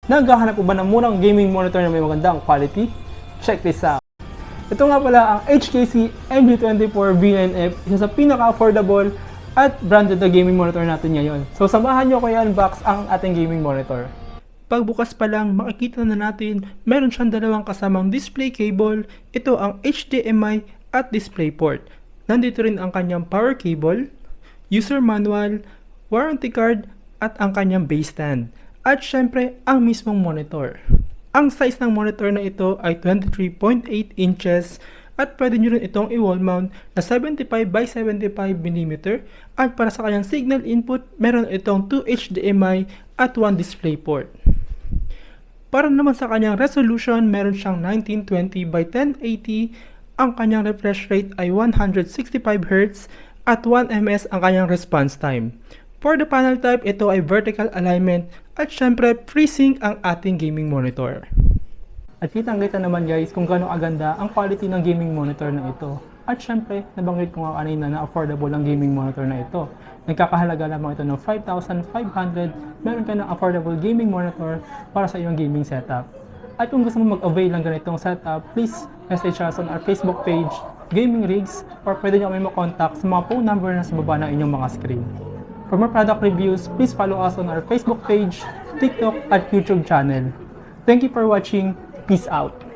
Naghahanap po ba ng murang gaming monitor na may magandang quality? Check this out! Ito nga pala ang HKC MG24V9F, isa sa pinaka-affordable at branded na gaming monitor natin ngayon. So samahan nyo ko i-unbox ang ating gaming monitor. Pagbukas pa lang, makikita na natin meron siyang dalawang kasamang display cable. Ito ang HDMI at DisplayPort. Nandito rin ang kanyang power cable, user manual, warranty card at ang kanyang base stand. At syempre, ang mismong monitor. Ang size ng monitor na ito ay 23.8 inches at pwede nyo rin itong i-wall mount na 75 by 75 mm at para sa kanyang signal input, meron itong 2 HDMI at 1 DisplayPort. Para naman sa kanyang resolution, meron siyang 1920 by 1080, ang kanyang refresh rate ay 165 Hz at 1 ms ang kanyang response time. For the panel type, ito ay vertical alignment at syempre FreeSync ang ating gaming monitor. At kitang-kita naman guys kung gaano aganda ang quality ng gaming monitor na ito. At syempre, nabanggit ko nga kanina na affordable ang gaming monitor na ito. Nagkakahalaga lamang ito ng 5,500, meron ka ng affordable gaming monitor para sa iyong gaming setup. At kung gusto mo mag-avail ng ganitong setup, please message us on our Facebook page, Gaming Rigs, or pwede nyo kami makontak sa mga phone number na sa baba ng inyong mga screen. For more product reviews, please follow us on our Facebook page, TikTok, at YouTube channel. Thank you for watching. Peace out.